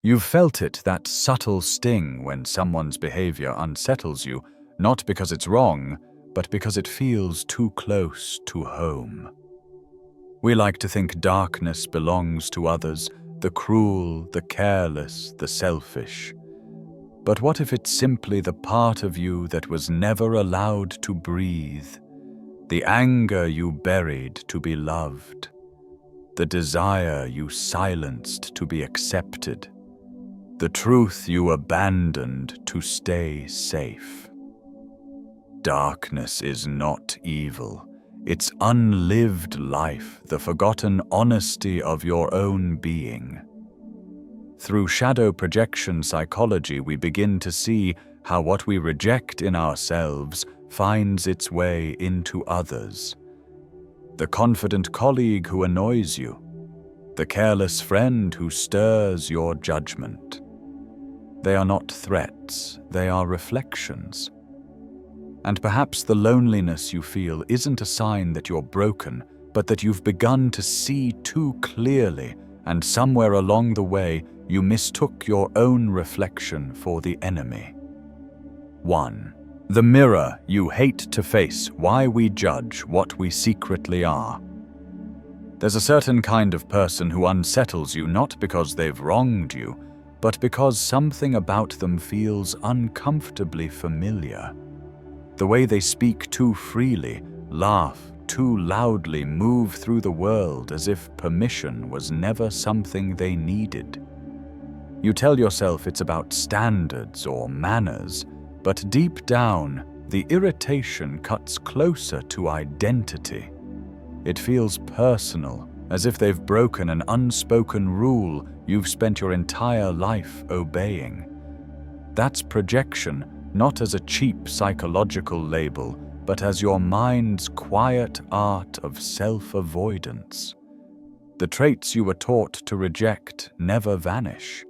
You've felt it, that subtle sting when someone's behavior unsettles you, not because it's wrong, but because it feels too close to home. We like to think darkness belongs to others, the cruel, the careless, the selfish. But what if it's simply the part of you that was never allowed to breathe, the anger you buried to be loved, the desire you silenced to be accepted, the truth you abandoned to stay safe? Darkness is not evil. It's unlived life, the forgotten honesty of your own being. Through shadow projection psychology, we begin to see how what we reject in ourselves finds its way into others. The confident colleague who annoys you, the careless friend who stirs your judgment. They are not threats, they are reflections. And perhaps the loneliness you feel isn't a sign that you're broken, but that you've begun to see too clearly, and somewhere along the way, you mistook your own reflection for the enemy. 1. The mirror you hate to face, why we judge what we secretly are. There's a certain kind of person who unsettles you not because they've wronged you, but because something about them feels uncomfortably familiar. The way they speak too freely, laugh too loudly, move through the world as if permission was never something they needed. You tell yourself it's about standards or manners, but deep down, the irritation cuts closer to identity. It feels personal, as if they've broken an unspoken rule you've spent your entire life obeying. That's projection, not as a cheap psychological label, but as your mind's quiet art of self-avoidance. The traits you were taught to reject never vanish.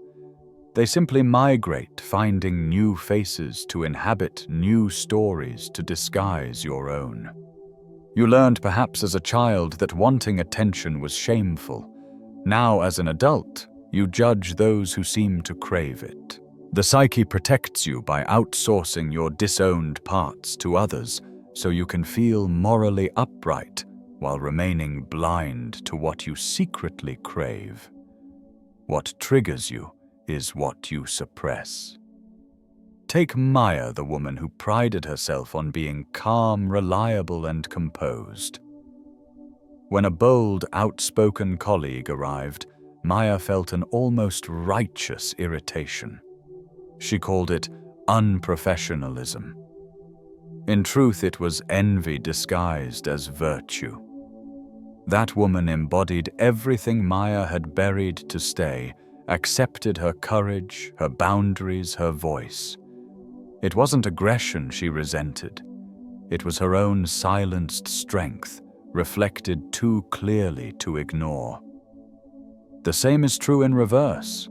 They simply migrate, finding new faces to inhabit new stories to disguise your own. You learned perhaps as a child that wanting attention was shameful. Now, as an adult, you judge those who seem to crave it. The psyche protects you by outsourcing your disowned parts to others, so you can feel morally upright while remaining blind to what you secretly crave. What triggers you is what you suppress. Take Maya, the woman who prided herself on being calm, reliable, and composed. When a bold, outspoken colleague arrived, Maya felt an almost righteous irritation. She called it unprofessionalism. In truth, it was envy disguised as virtue. That woman embodied everything Maya had buried to stay, accepted her courage, her boundaries, her voice. It wasn't aggression she resented. It was her own silenced strength, reflected too clearly to ignore. The same is true in reverse.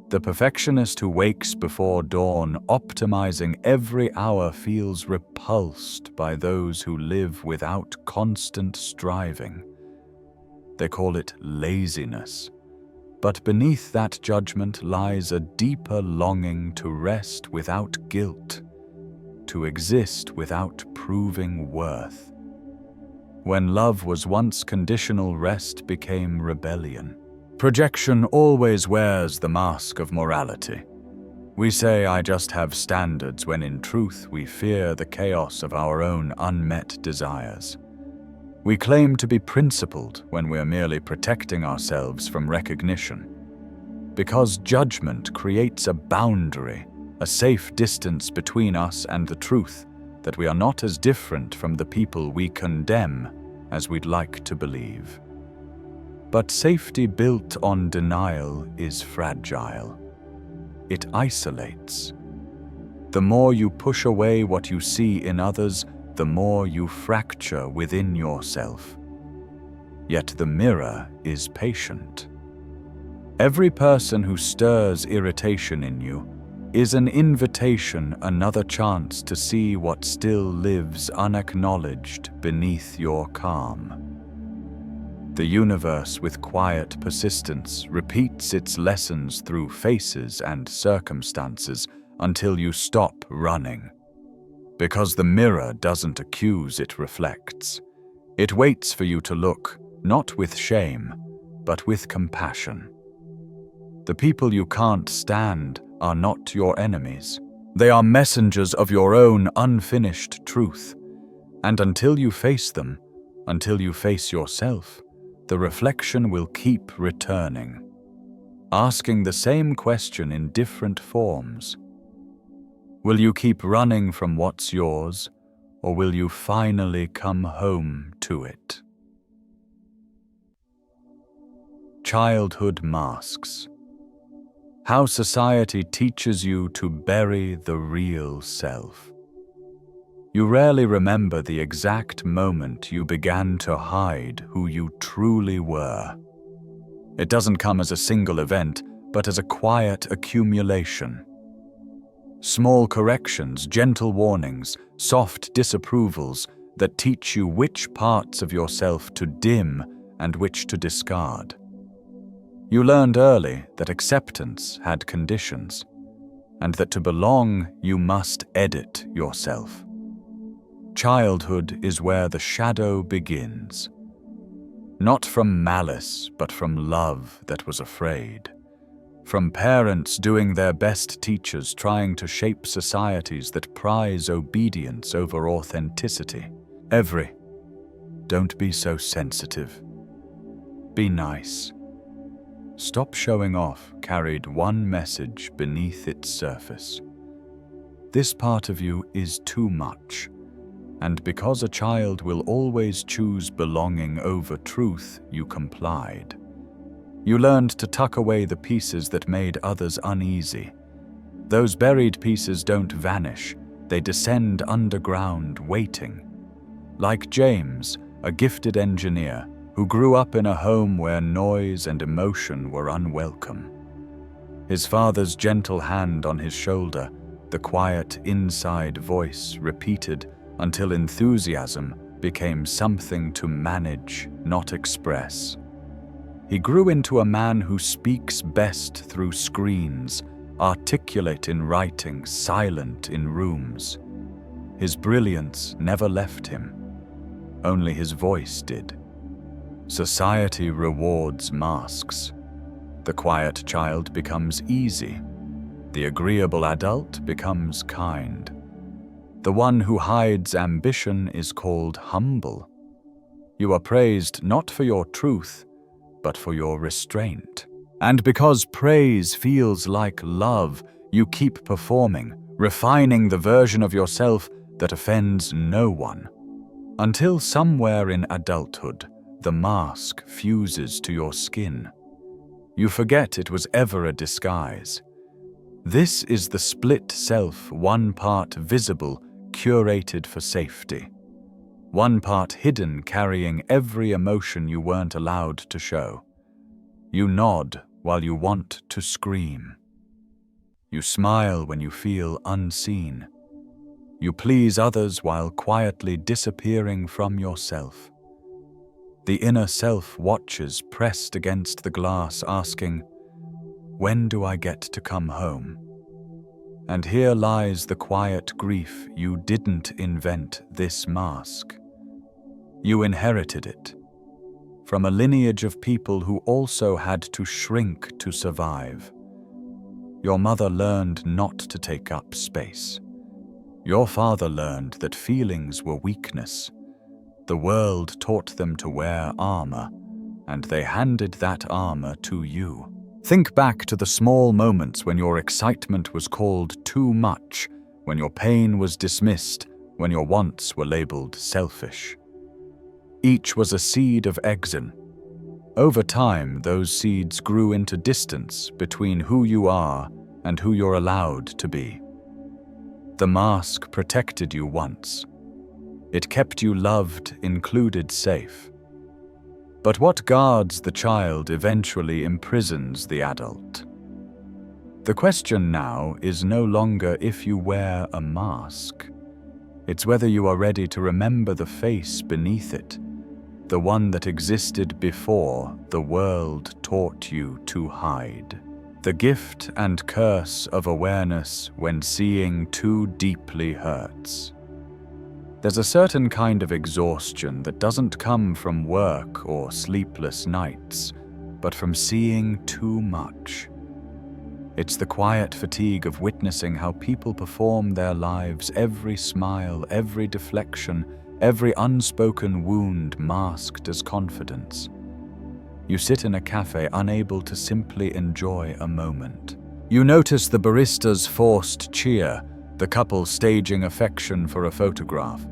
The perfectionist who wakes before dawn, optimizing every hour, feels repulsed by those who live without constant striving. They call it laziness. But beneath that judgment lies a deeper longing to rest without guilt, to exist without proving worth. When love was once conditional, rest became rebellion. Projection always wears the mask of morality. We say, "I just have standards," when in truth we fear the chaos of our own unmet desires. We claim to be principled when we're merely protecting ourselves from recognition. Because judgment creates a boundary, a safe distance between us and the truth that we are not as different from the people we condemn as we'd like to believe. But safety built on denial is fragile. It isolates. The more you push away what you see in others, the more you fracture within yourself. Yet the mirror is patient. Every person who stirs irritation in you is an invitation, another chance to see what still lives unacknowledged beneath your calm. The universe, with quiet persistence, repeats its lessons through faces and circumstances until you stop running. Because the mirror doesn't accuse, it reflects. It waits for you to look, not with shame, but with compassion. The people you can't stand are not your enemies. They are messengers of your own unfinished truth. And until you face them, until you face yourself, the reflection will keep returning, asking the same question in different forms. Will you keep running from what's yours, or will you finally come home to it? Childhood masks. How society teaches you to bury the real self. You rarely remember the exact moment you began to hide who you truly were. It doesn't come as a single event, but as a quiet accumulation. Small corrections, gentle warnings, soft disapprovals that teach you which parts of yourself to dim and which to discard. You learned early that acceptance had conditions, and that to belong you must edit yourself. Childhood is where the shadow begins. Not from malice, but from love that was afraid. From parents doing their best, teachers trying to shape societies that prize obedience over authenticity. Don't be so sensitive. Be nice. Stop showing off carried one message beneath its surface. This part of you is too much. And because a child will always choose belonging over truth, you complied. You learned to tuck away the pieces that made others uneasy. Those buried pieces don't vanish, they descend underground, waiting. Like James, a gifted engineer who grew up in a home where noise and emotion were unwelcome. His father's gentle hand on his shoulder, the quiet inside voice repeated until enthusiasm became something to manage, not express. He grew into a man who speaks best through screens, articulate in writing, silent in rooms. His brilliance never left him. Only his voice did. Society rewards masks. The quiet child becomes easy. The agreeable adult becomes kind. The one who hides ambition is called humble. You are praised not for your truth, but for your restraint. And because praise feels like love, you keep performing, refining the version of yourself that offends no one. Until somewhere in adulthood, the mask fuses to your skin. You forget it was ever a disguise. This is the split self, one part visible, curated for safety. One part hidden, carrying every emotion you weren't allowed to show. You nod while you want to scream. You smile when you feel unseen. You please others while quietly disappearing from yourself. The inner self watches pressed against the glass, asking, "When do I get to come home?" And here lies the quiet grief. You didn't invent this mask. You inherited it from a lineage of people who also had to shrink to survive. Your mother learned not to take up space. Your father learned that feelings were weakness. The world taught them to wear armor, and they handed that armor to you. Think back to the small moments when your excitement was called too much, when your pain was dismissed, when your wants were labeled selfish. Each was a seed of exile. Over time, those seeds grew into distance between who you are and who you're allowed to be. The mask protected you once. It kept you loved, included, safe. But what guards the child eventually imprisons the adult. The question now is no longer if you wear a mask. It's whether you are ready to remember the face beneath it, the one that existed before the world taught you to hide. The gift and curse of awareness when seeing too deeply hurts. There's a certain kind of exhaustion that doesn't come from work or sleepless nights, but from seeing too much. It's the quiet fatigue of witnessing how people perform their lives, every smile, every deflection, every unspoken wound masked as confidence. You sit in a cafe unable to simply enjoy a moment. You notice the barista's forced cheer, the couple staging affection for a photograph,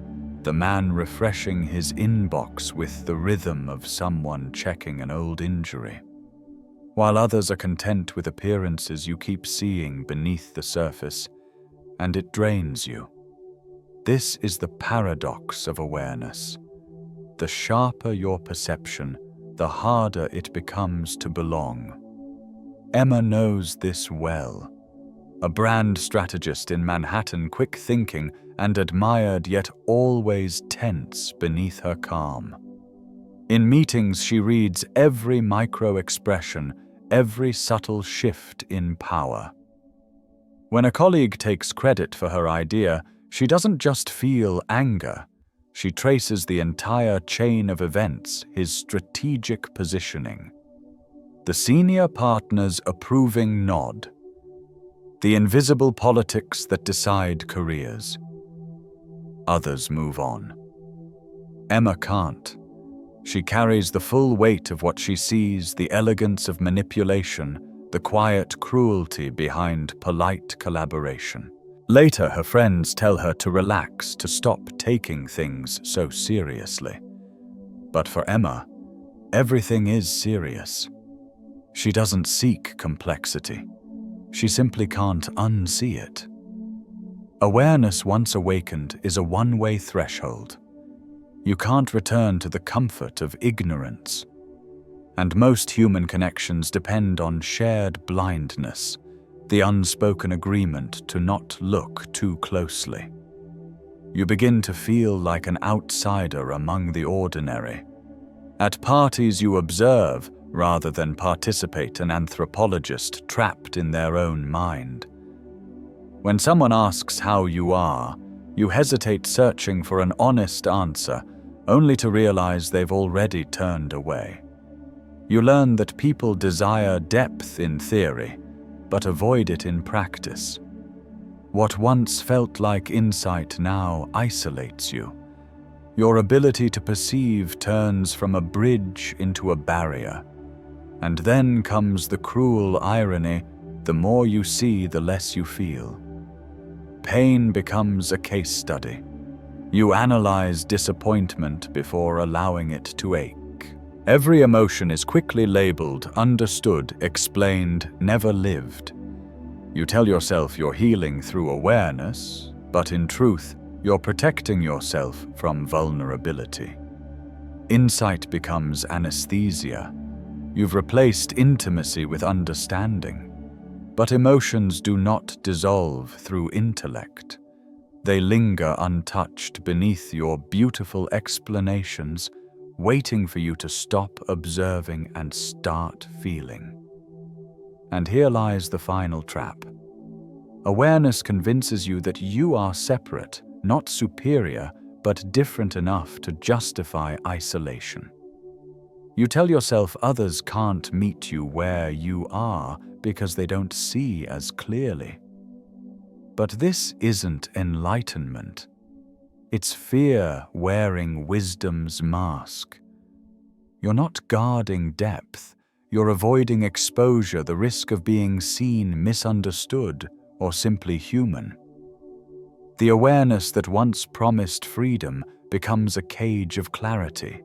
the man refreshing his inbox with the rhythm of someone checking an old injury. While others are content with appearances, you keep seeing beneath the surface, and it drains you. This is the paradox of awareness. The sharper your perception, the harder it becomes to belong. Emma knows this well. A brand strategist in Manhattan, quick thinking and admired yet always tense beneath her calm. In meetings, she reads every micro-expression, every subtle shift in power. When a colleague takes credit for her idea, she doesn't just feel anger. She traces the entire chain of events, his strategic positioning. The senior partner's approving nod. The invisible politics that decide careers. Others move on. Emma can't. She carries the full weight of what she sees, the elegance of manipulation, the quiet cruelty behind polite collaboration. Later, her friends tell her to relax, to stop taking things so seriously. But for Emma, everything is serious. She doesn't seek complexity. She simply can't unsee it. Awareness once awakened is a one-way threshold. You can't return to the comfort of ignorance. And most human connections depend on shared blindness, the unspoken agreement to not look too closely. You begin to feel like an outsider among the ordinary. At parties you observe rather than participate, an anthropologist trapped in their own mind. When someone asks how you are, you hesitate, searching for an honest answer, only to realize they've already turned away. You learn that people desire depth in theory, but avoid it in practice. What once felt like insight now isolates you. Your ability to perceive turns from a bridge into a barrier. And then comes the cruel irony: the more you see, the less you feel. Pain becomes a case study. You analyze disappointment before allowing it to ache. Every emotion is quickly labeled, understood, explained, never lived. You tell yourself you're healing through awareness, but in truth, you're protecting yourself from vulnerability. Insight becomes anesthesia. You've replaced intimacy with understanding. But emotions do not dissolve through intellect. They linger untouched beneath your beautiful explanations, waiting for you to stop observing and start feeling. And here lies the final trap. Awareness convinces you that you are separate, not superior, but different enough to justify isolation. You tell yourself others can't meet you where you are because they don't see as clearly. But this isn't enlightenment. It's fear wearing wisdom's mask. You're not guarding depth. You're avoiding exposure, the risk of being seen, misunderstood, or simply human. The awareness that once promised freedom becomes a cage of clarity.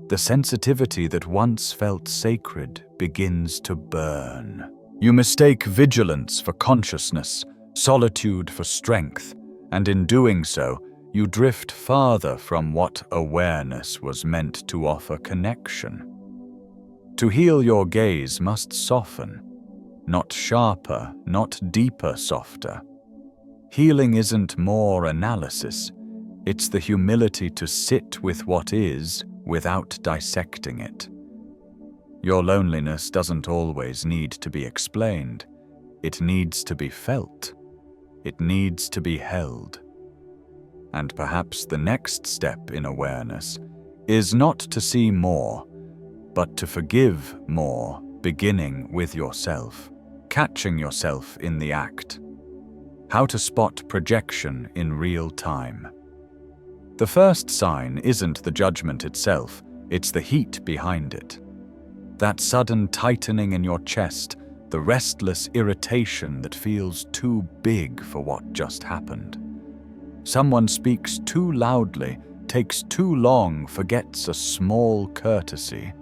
The sensitivity that once felt sacred begins to burn. You mistake vigilance for consciousness, solitude for strength, and in doing so, you drift farther from what awareness was meant to offer: connection. To heal, your gaze must soften, not sharper, not deeper, softer. Healing isn't more analysis, it's the humility to sit with what is without dissecting it. Your loneliness doesn't always need to be explained. It needs to be felt. It needs to be held. And perhaps the next step in awareness is not to see more, but to forgive more, beginning with yourself, catching yourself in the act. How to spot projection in real time. The first sign isn't the judgment itself, it's the heat behind it. That sudden tightening in your chest, the restless irritation that feels too big for what just happened. Someone speaks too loudly, takes too long, forgets a small courtesy,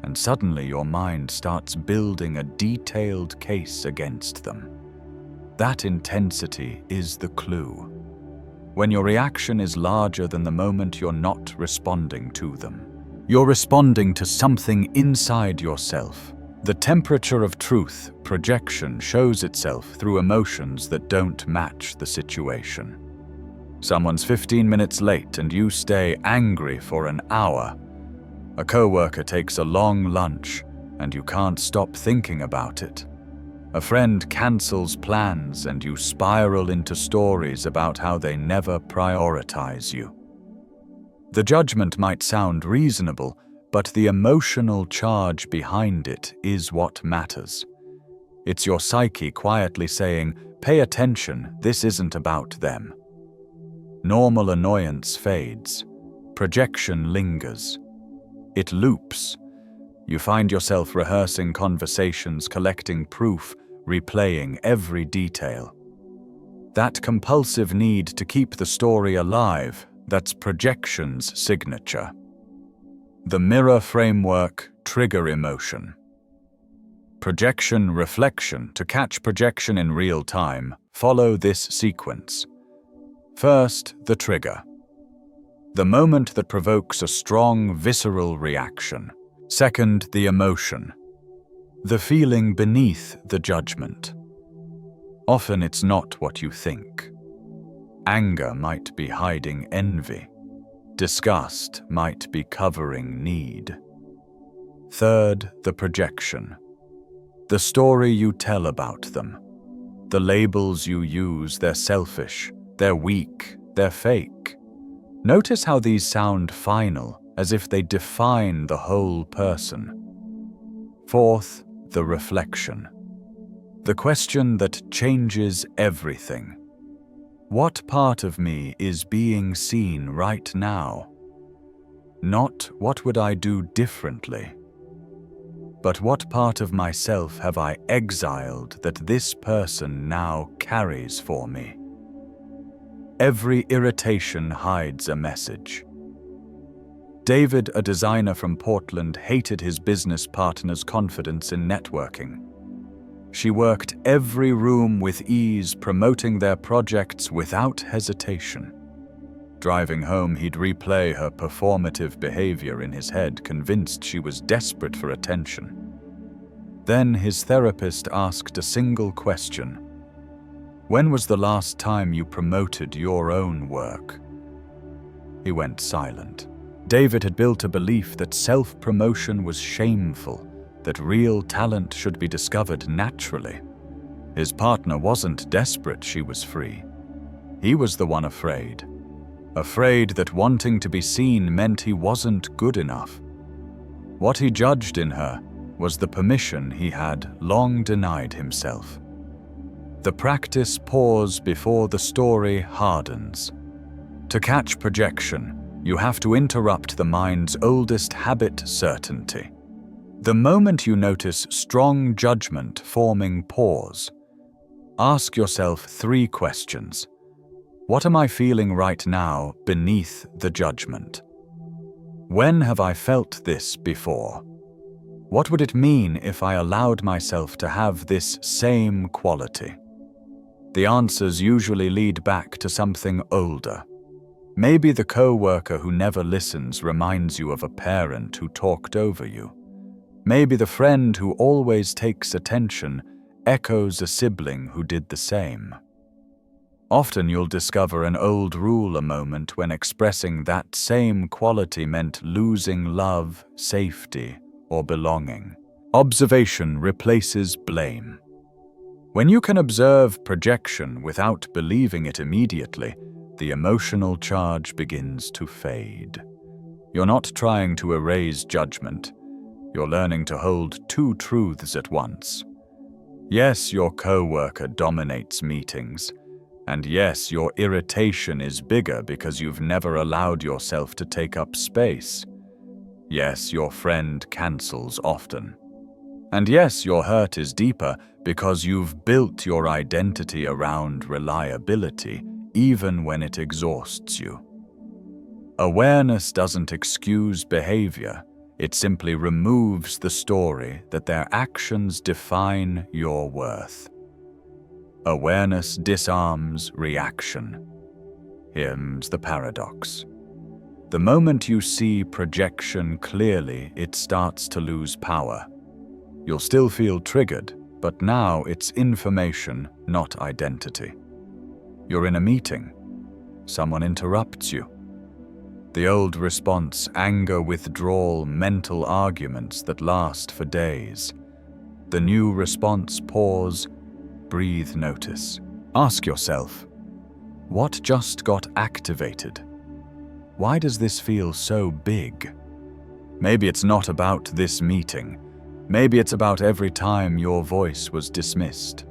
and suddenly your mind starts building a detailed case against them. That intensity is the clue. When your reaction is larger than the moment you're not responding to them. You're responding to something inside yourself. The temperature of truth, projection, shows itself through emotions that don't match the situation. Someone's 15 minutes late and you stay angry for an hour. A coworker takes a long lunch and you can't stop thinking about it. A friend cancels plans and you spiral into stories about how they never prioritize you. The judgment might sound reasonable, but the emotional charge behind it is what matters. It's your psyche quietly saying, "Pay attention, this isn't about them." Normal annoyance fades. Projection lingers. It loops. You find yourself rehearsing conversations, collecting proof, replaying every detail. That compulsive need to keep the story alive, that's projection's signature. The mirror framework, trigger emotion. Projection reflection. To catch projection in real time, follow this sequence. First, the trigger. The moment that provokes a strong, visceral reaction. Second, the emotion. The feeling beneath the judgment. Often it's not what you think. Anger might be hiding envy. Disgust might be covering need. Third, the projection. The story you tell about them. The labels you use, they're selfish, they're weak, they're fake. Notice how these sound final, as if they define the whole person. Fourth, the reflection. The question that changes everything. What part of me is being seen right now? Not what would I do differently, but what part of myself have I exiled that this person now carries for me? Every irritation hides a message. David, a designer from Portland, hated his business partner's confidence in networking. She worked every room with ease, promoting their projects without hesitation. Driving home, he'd replay her performative behavior in his head, convinced she was desperate for attention. Then his therapist asked a single question. When was the last time you promoted your own work? He went silent. David had built a belief that self-promotion was shameful, that real talent should be discovered naturally. His partner wasn't desperate, she was free. He was the one afraid. Afraid that wanting to be seen meant he wasn't good enough. What he judged in her was the permission he had long denied himself. The practice pause before the story hardens. To catch projection, you have to interrupt the mind's oldest habit, certainty. The moment you notice strong judgment forming pause, ask yourself 3 questions. What am I feeling right now beneath the judgment? When have I felt this before? What would it mean if I allowed myself to have this same quality? The answers usually lead back to something older. Maybe the coworker who never listens reminds you of a parent who talked over you. Maybe the friend who always takes attention echoes a sibling who did the same. Often you'll discover an old rule a moment when expressing that same quality meant losing love, safety, or belonging. Observation replaces blame. When you can observe projection without believing it immediately, the emotional charge begins to fade. You're not trying to erase judgment. You're learning to hold two truths at once. Yes, your coworker dominates meetings. And yes, your irritation is bigger because you've never allowed yourself to take up space. Yes, your friend cancels often. And yes, your hurt is deeper because you've built your identity around reliability, even when it exhausts you. Awareness doesn't excuse behavior. It simply removes the story that their actions define your worth. Awareness disarms reaction. Here's the paradox. The moment you see projection clearly, it starts to lose power. You'll still feel triggered, but now it's information, not identity. You're in a meeting. Someone interrupts you. The old response, anger, withdrawal, mental arguments that last for days. The new response, pause, breathe, notice. Ask yourself, what just got activated? Why does this feel so big? Maybe it's not about this meeting. Maybe it's about every time your voice was dismissed.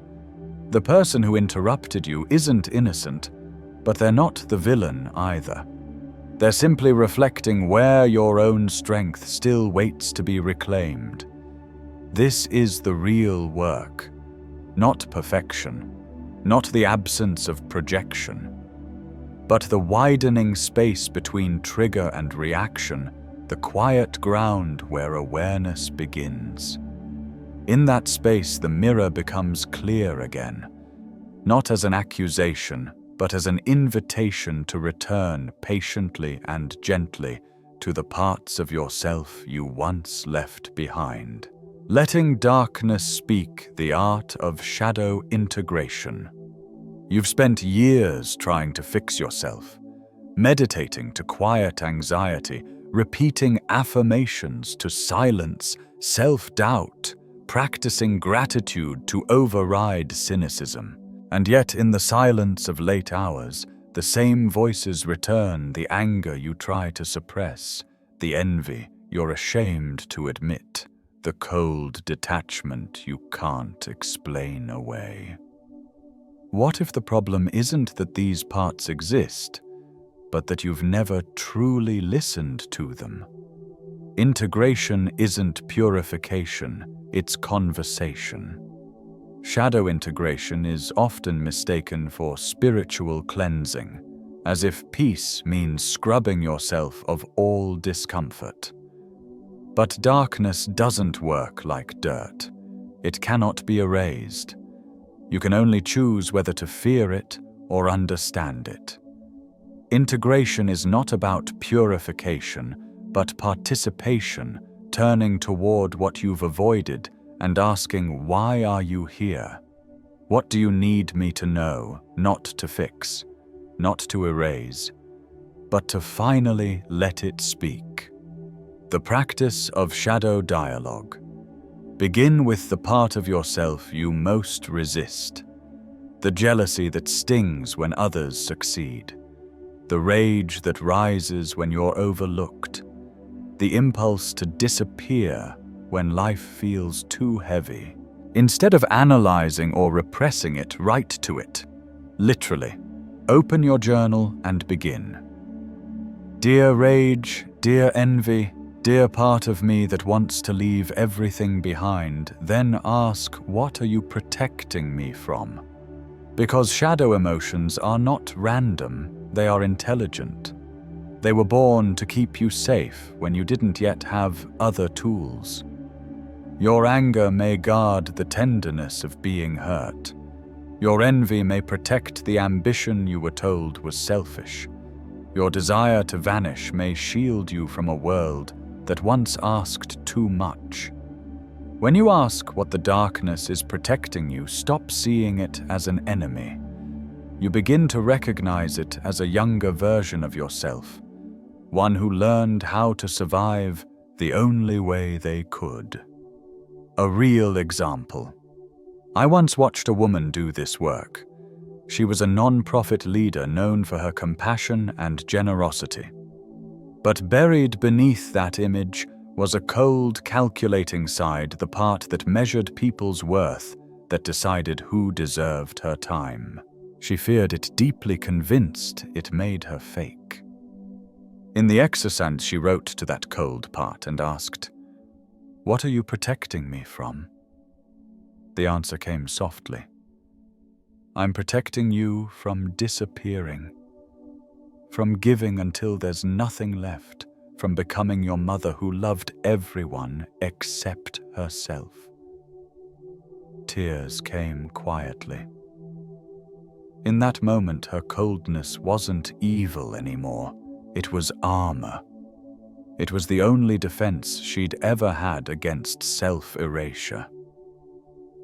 The person who interrupted you isn't innocent, but they're not the villain either. They're simply reflecting where your own strength still waits to be reclaimed. This is the real work. Not perfection, not the absence of projection, but the widening space between trigger and reaction, the quiet ground where awareness begins. In that space, the mirror becomes clear again, not as an accusation, but as an invitation to return patiently and gently to the parts of yourself you once left behind. Letting darkness speak, the art of shadow integration. You've spent years trying to fix yourself, meditating to quiet anxiety, repeating affirmations to silence self-doubt, practicing gratitude to override cynicism. And yet, in the silence of late hours, the same voices return, the anger you try to suppress, the envy you're ashamed to admit, the cold detachment you can't explain away. What if the problem isn't that these parts exist, but that you've never truly listened to them? Integration isn't purification, it's conversation. Shadow integration is often mistaken for spiritual cleansing, as if peace means scrubbing yourself of all discomfort. But darkness doesn't work like dirt. It cannot be erased. You can only choose whether to fear it or understand it. Integration is not about purification, but participation, turning toward what you've avoided and asking, why are you here? What do you need me to know, not to fix, not to erase, but to finally let it speak? The practice of shadow dialogue. Begin with the part of yourself you most resist. The jealousy that stings when others succeed. The rage that rises when you're overlooked. The impulse to disappear when life feels too heavy. Instead of analyzing or repressing it, write to it. Literally. Open your journal and begin. Dear rage, dear envy, dear part of me that wants to leave everything behind, then ask, what are you protecting me from? Because shadow emotions are not random, they are intelligent. They were born to keep you safe when you didn't yet have other tools. Your anger may guard the tenderness of being hurt. Your envy may protect the ambition you were told was selfish. Your desire to vanish may shield you from a world that once asked too much. When you ask what the darkness is protecting you, stop seeing it as an enemy. You begin to recognize it as a younger version of yourself, one who learned how to survive the only way they could. A real example. I once watched a woman do this work. She was a non-profit leader known for her compassion and generosity. But buried beneath that image was a cold, calculating side, the part that measured people's worth, that decided who deserved her time. She feared it deeply, convinced it made her fake. In the exercise, she wrote to that cold part and asked, "What are you protecting me from?" The answer came softly. "I'm protecting you from disappearing, from giving until there's nothing left, from becoming your mother who loved everyone except herself." Tears came quietly. In that moment, her coldness wasn't evil anymore. It was armor. It was the only defense she'd ever had against self-erasure.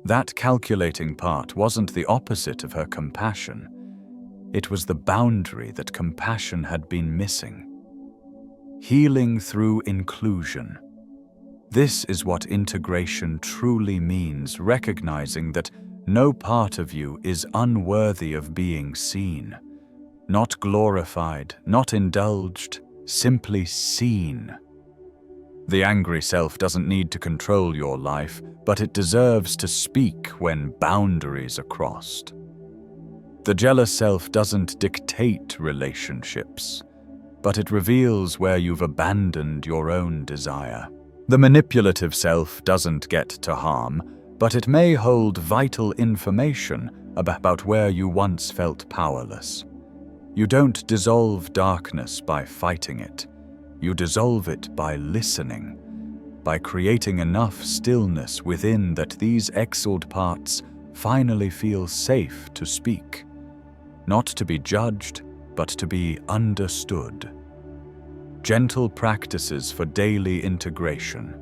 That calculating part wasn't the opposite of her compassion. It was the boundary that compassion had been missing. Healing through inclusion. This is what integration truly means, recognizing that no part of you is unworthy of being seen. Not glorified, not indulged, simply seen. The angry self doesn't need to control your life, but it deserves to speak when boundaries are crossed. The jealous self doesn't dictate relationships, but it reveals where you've abandoned your own desire. The manipulative self doesn't get to harm, but it may hold vital information about where you once felt powerless. You don't dissolve darkness by fighting it. You dissolve it by listening, by creating enough stillness within that these exiled parts finally feel safe to speak, not to be judged, but to be understood. Gentle practices for daily integration.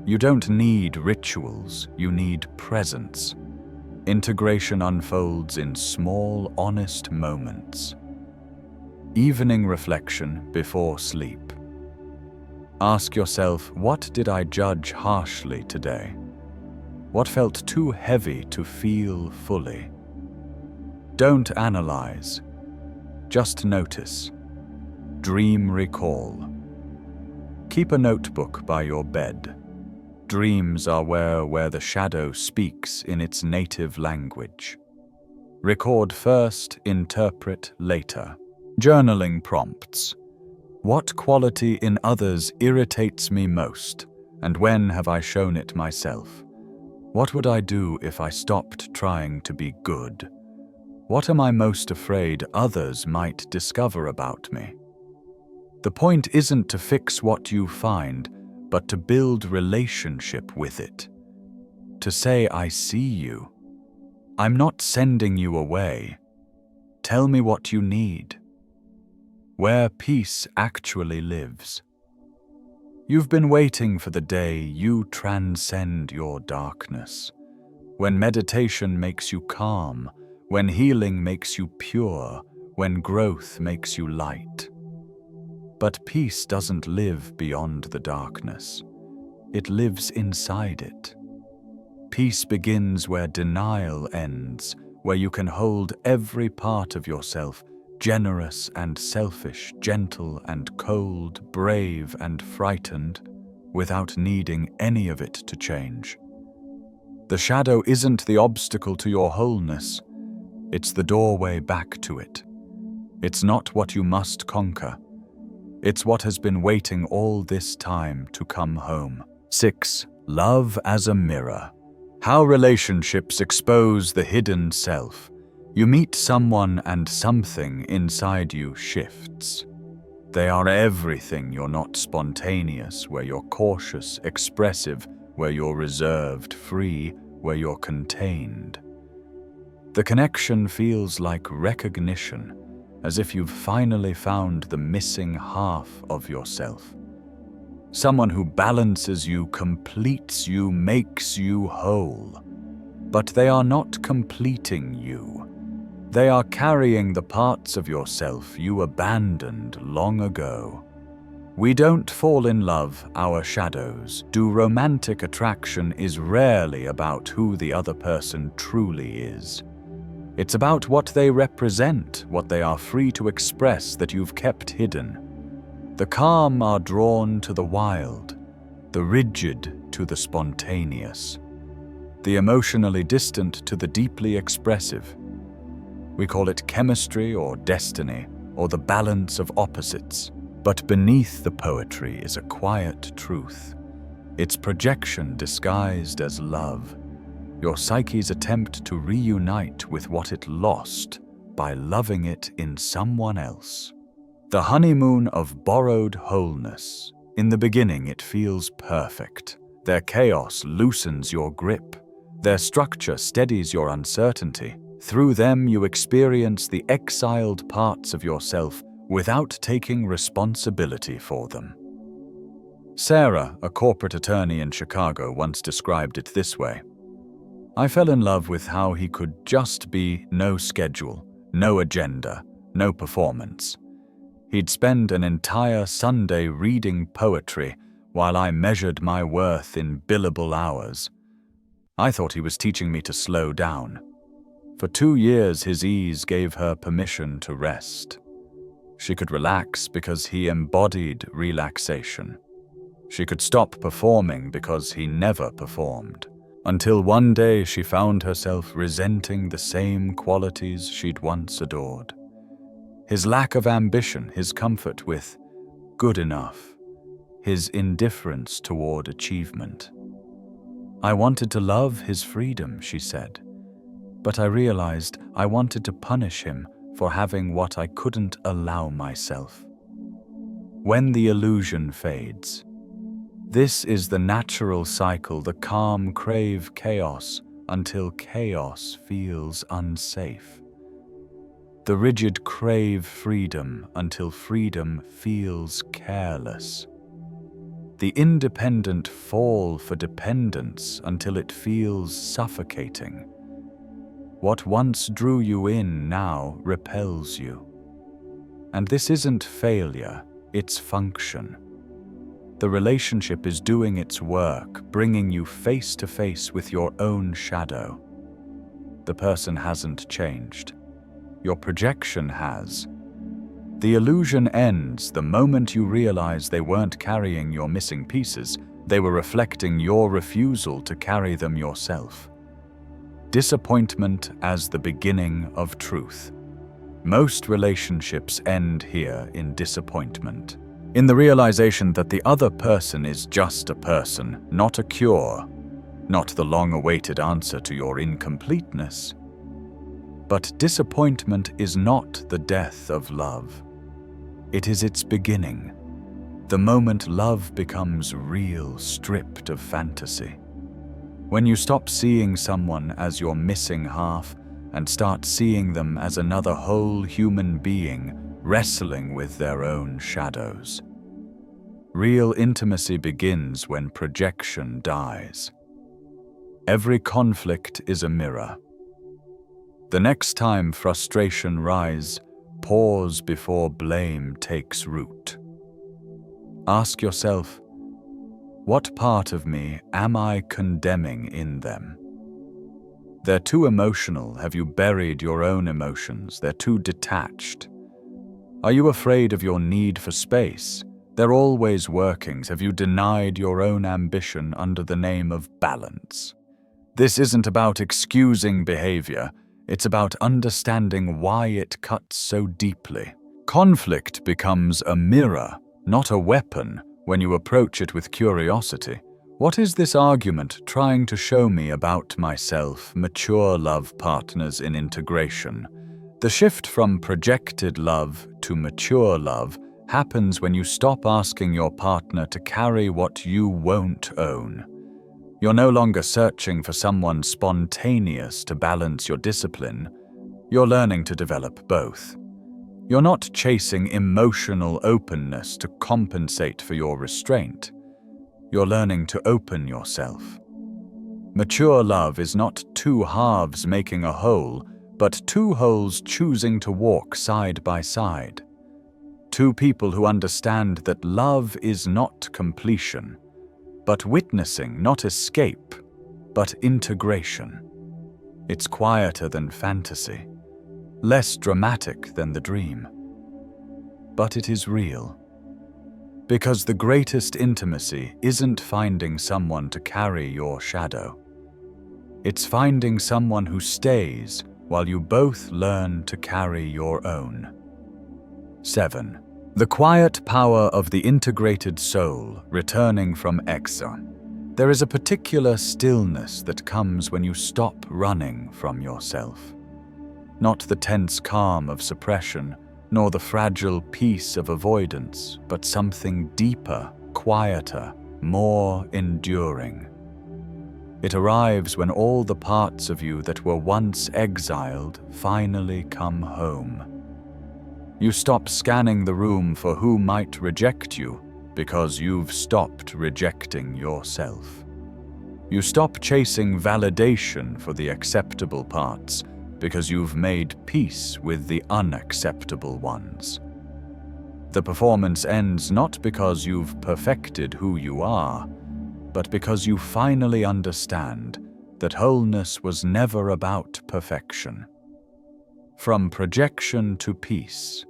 You don't need rituals, you need presence. Integration unfolds in small, honest moments. Evening reflection before sleep. Ask yourself, what did I judge harshly today? What felt too heavy to feel fully? Don't analyze, just notice. Dream recall. Keep a notebook by your bed. Dreams are where the shadow speaks in its native language. Record first, interpret later. Journaling prompts. What quality in others irritates me most, and when have I shown it myself? What would I do if I stopped trying to be good? What am I most afraid others might discover about me? The point isn't to fix what you find, but to build relationship with it. To say, I see you. I'm not sending you away. Tell me what you need. Where peace actually lives. You've been waiting for the day you transcend your darkness. When meditation makes you calm, when healing makes you pure, when growth makes you light. But peace doesn't live beyond the darkness. It lives inside it. Peace begins where denial ends, where you can hold every part of yourself, generous and selfish, gentle and cold, brave and frightened, without needing any of it to change. The shadow isn't the obstacle to your wholeness. It's the doorway back to it. It's not what you must conquer. It's what has been waiting all this time to come home. 6. Love as a mirror. How relationships expose the hidden self. You meet someone and something inside you shifts. They are everything you're not: spontaneous, where you're cautious, expressive, where you're reserved, free, where you're contained. The connection feels like recognition, as if you've finally found the missing half of yourself. Someone who balances you, completes you, makes you whole. But they are not completing you. They are carrying the parts of yourself you abandoned long ago. We don't fall in love, our shadows. Romantic attraction is rarely about who the other person truly is. It's about what they represent, what they are free to express that you've kept hidden. The calm are drawn to the wild, the rigid to the spontaneous, the emotionally distant to the deeply expressive. We call it chemistry or destiny, or the balance of opposites. But beneath the poetry is a quiet truth. It's projection disguised as love. Your psyche's attempt to reunite with what it lost by loving it in someone else. The honeymoon of borrowed wholeness. In the beginning it feels perfect. Their chaos loosens your grip. Their structure steadies your uncertainty. Through them you experience the exiled parts of yourself without taking responsibility for them. Sarah, a corporate attorney in Chicago, once described it this way. I fell in love with how he could just be no schedule, no agenda, no performance. He'd spend an entire Sunday reading poetry while I measured my worth in billable hours. I thought he was teaching me to slow down. For 2 years, his ease gave her permission to rest. She could relax because he embodied relaxation. She could stop performing because he never performed. Until one day she found herself resenting the same qualities she'd once adored. His lack of ambition, his comfort with good enough, his indifference toward achievement. I wanted to love his freedom, she said, but I realized I wanted to punish him for having what I couldn't allow myself. When the illusion fades, this is the natural cycle. The calm crave chaos until chaos feels unsafe. The rigid crave freedom until freedom feels careless. The independent fall for dependence until it feels suffocating. What once drew you in now repels you. And this isn't failure, it's function. The relationship is doing its work, bringing you face to face with your own shadow. The person hasn't changed. Your projection has. The illusion ends the moment you realize they weren't carrying your missing pieces, they were reflecting your refusal to carry them yourself. Disappointment as the beginning of truth. Most relationships end here in disappointment, in the realization that the other person is just a person, not a cure, not the long-awaited answer to your incompleteness. But disappointment is not the death of love. It is its beginning, the moment love becomes real, stripped of fantasy. When you stop seeing someone as your missing half and start seeing them as another whole human being wrestling with their own shadows. Real intimacy begins when projection dies. Every conflict is a mirror. The next time frustration rises, pause before blame takes root. Ask yourself, what part of me am I condemning in them? They're too emotional. Have you buried your own emotions? They're too detached. Are you afraid of your need for space? They're always working. Have you denied your own ambition under the name of balance? This isn't about excusing behavior. It's about understanding why it cuts so deeply. Conflict becomes a mirror, not a weapon, when you approach it with curiosity. What is this argument trying to show me about myself? Mature love partners in integration. The shift from projected love to mature love happens when you stop asking your partner to carry what you won't own. You're no longer searching for someone spontaneous to balance your discipline. You're learning to develop both. You're not chasing emotional openness to compensate for your restraint. You're learning to open yourself. Mature love is not two halves making a whole, but two wholes choosing to walk side by side. Two people who understand that love is not completion, but witnessing, not escape, but integration. It's quieter than fantasy, less dramatic than the dream. But it is real. Because the greatest intimacy isn't finding someone to carry your shadow. It's finding someone who stays while you both learn to carry your own. 7. The quiet power of the integrated soul returning from exile. There is a particular stillness that comes when you stop running from yourself. Not the tense calm of suppression, nor the fragile peace of avoidance, but something deeper, quieter, more enduring. It arrives when all the parts of you that were once exiled finally come home. You stop scanning the room for who might reject you because you've stopped rejecting yourself. You stop chasing validation for the acceptable parts because you've made peace with the unacceptable ones. The performance ends not because you've perfected who you are, but because you finally understand that wholeness was never about perfection. From projection to peace,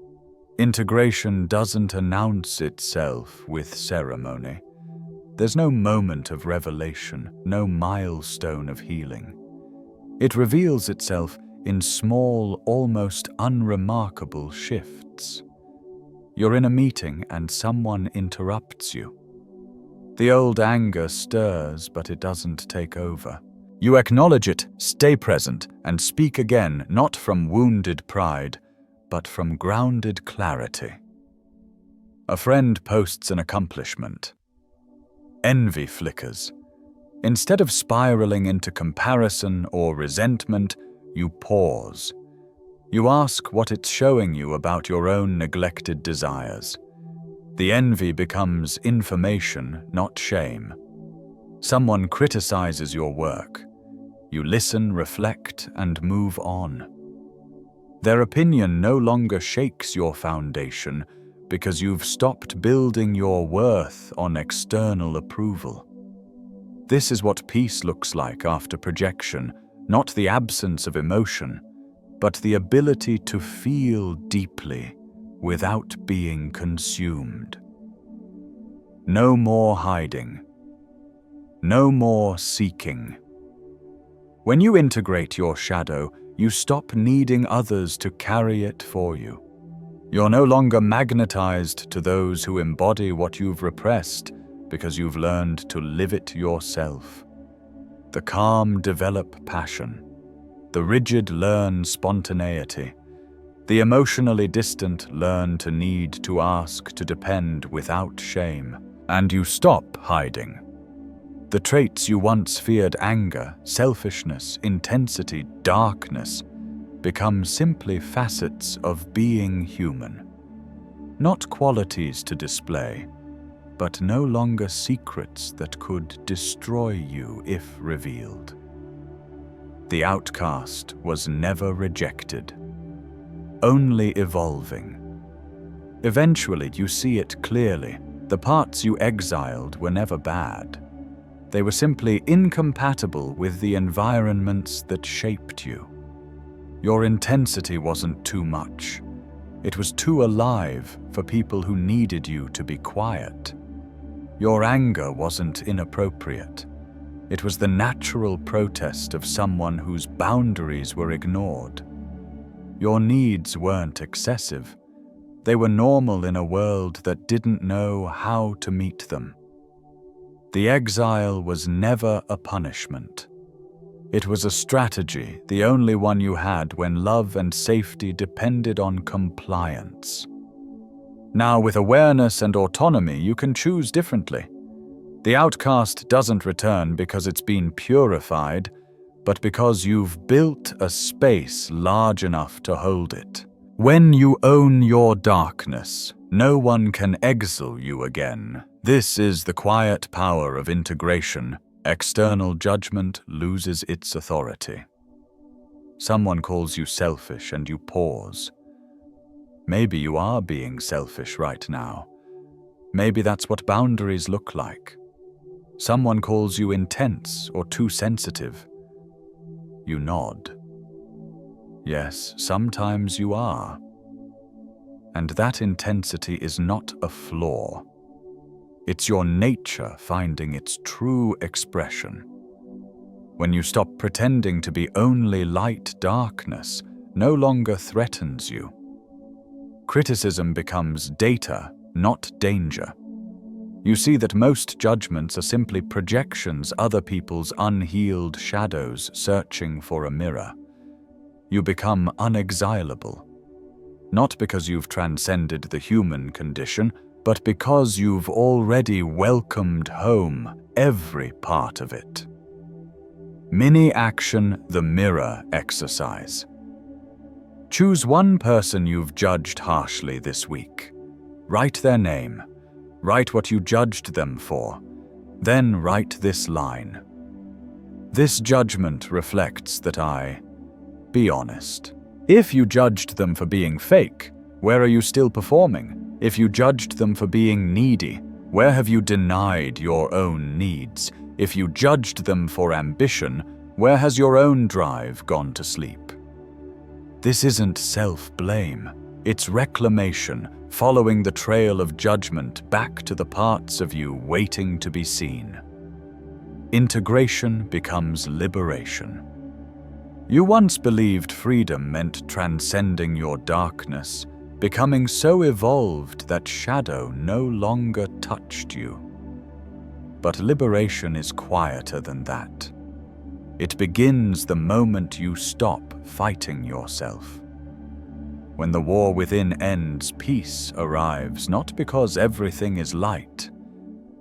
integration doesn't announce itself with ceremony. There's no moment of revelation, no milestone of healing. It reveals itself in small, almost unremarkable shifts. You're in a meeting and someone interrupts you. The old anger stirs, but it doesn't take over. You acknowledge it, stay present, and speak again, not from wounded pride, but from grounded clarity. A friend posts an accomplishment. Envy flickers. Instead of spiraling into comparison or resentment, you pause. You ask what it's showing you about your own neglected desires. The envy becomes information, not shame. Someone criticizes your work. You listen, reflect, and move on. Their opinion no longer shakes your foundation because you've stopped building your worth on external approval. This is what peace looks like after projection, not the absence of emotion, but the ability to feel deeply without being consumed. No more hiding. No more seeking. When you integrate your shadow, you stop needing others to carry it for you. You're no longer magnetized to those who embody what you've repressed because you've learned to live it yourself. The calm develop passion. The rigid learn spontaneity. The emotionally distant learn to need to ask to depend without shame. And you stop hiding. The traits you once feared, anger, selfishness, intensity, darkness, become simply facets of being human. Not qualities to display, but no longer secrets that could destroy you if revealed. The outcast was never rejected, only evolving. Eventually, you see it clearly. The parts you exiled were never bad. They were simply incompatible with the environments that shaped you. Your intensity wasn't too much. It was too alive for people who needed you to be quiet. Your anger wasn't inappropriate. It was the natural protest of someone whose boundaries were ignored. Your needs weren't excessive. They were normal in a world that didn't know how to meet them. The exile was never a punishment. It was a strategy, the only one you had when love and safety depended on compliance. Now, with awareness and autonomy, you can choose differently. The outcast doesn't return because it's been purified, but because you've built a space large enough to hold it. When you own your darkness, no one can exile you again. This is the quiet power of integration. External judgment loses its authority. Someone calls you selfish and you pause. Maybe you are being selfish right now. Maybe that's what boundaries look like. Someone calls you intense or too sensitive. You nod. Yes, sometimes you are. And that intensity is not a flaw. It's your nature finding its true expression. When you stop pretending to be only light, darkness no longer threatens you. Criticism becomes data, not danger. You see that most judgments are simply projections, other people's unhealed shadows searching for a mirror. You become unexilable. Not because you've transcended the human condition, but because you've already welcomed home every part of it. Mini action, the mirror exercise. Choose one person you've judged harshly this week. Write their name. Write what you judged them for. Then write this line. This judgment reflects that I... Be honest. If you judged them for being fake, where are you still performing? If you judged them for being needy, where have you denied your own needs? If you judged them for ambition, where has your own drive gone to sleep? This isn't self-blame. It's reclamation, following the trail of judgment back to the parts of you waiting to be seen. Integration becomes liberation. You once believed freedom meant transcending your darkness, becoming so evolved that shadow no longer touched you. But liberation is quieter than that. It begins the moment you stop fighting yourself. When the war within ends, peace arrives, not because everything is light,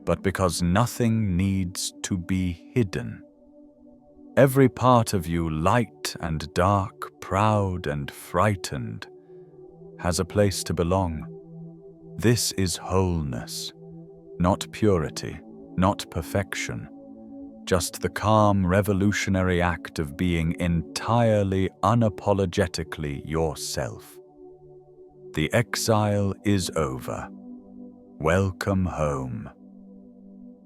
but because nothing needs to be hidden. Every part of you, light and dark, proud and frightened, has a place to belong. This is wholeness, not purity, not perfection, just the calm, revolutionary act of being entirely, unapologetically yourself. The exile is over. Welcome home.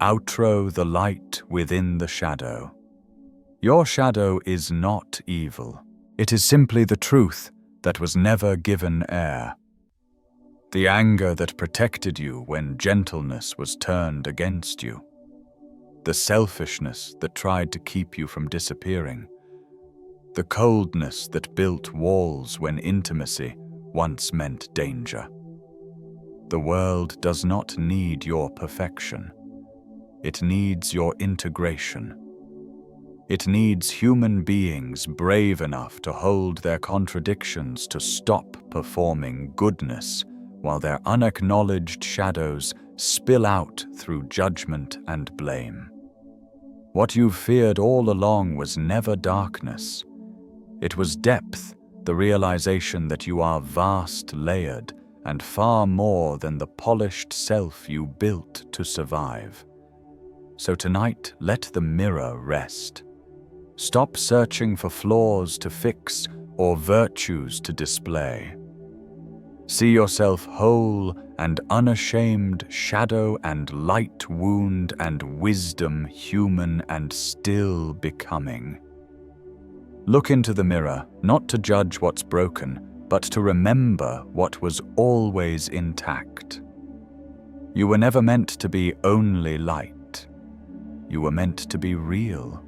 Outro: the light within the shadow. Your shadow is not evil. It is simply the truth that was never given air. The anger that protected you when gentleness was turned against you. The selfishness that tried to keep you from disappearing. The coldness that built walls when intimacy once meant danger. The world does not need your perfection. It needs your integration. It needs human beings brave enough to hold their contradictions, to stop performing goodness while their unacknowledged shadows spill out through judgment and blame. What you've feared all along was never darkness. It was depth, the realization that you are vast, layered, and far more than the polished self you built to survive. So tonight, let the mirror rest. Stop searching for flaws to fix or virtues to display. See yourself whole and unashamed, shadow and light, wound and wisdom, human and still becoming. Look into the mirror, not to judge what's broken, but to remember what was always intact. You were never meant to be only light. You were meant to be real.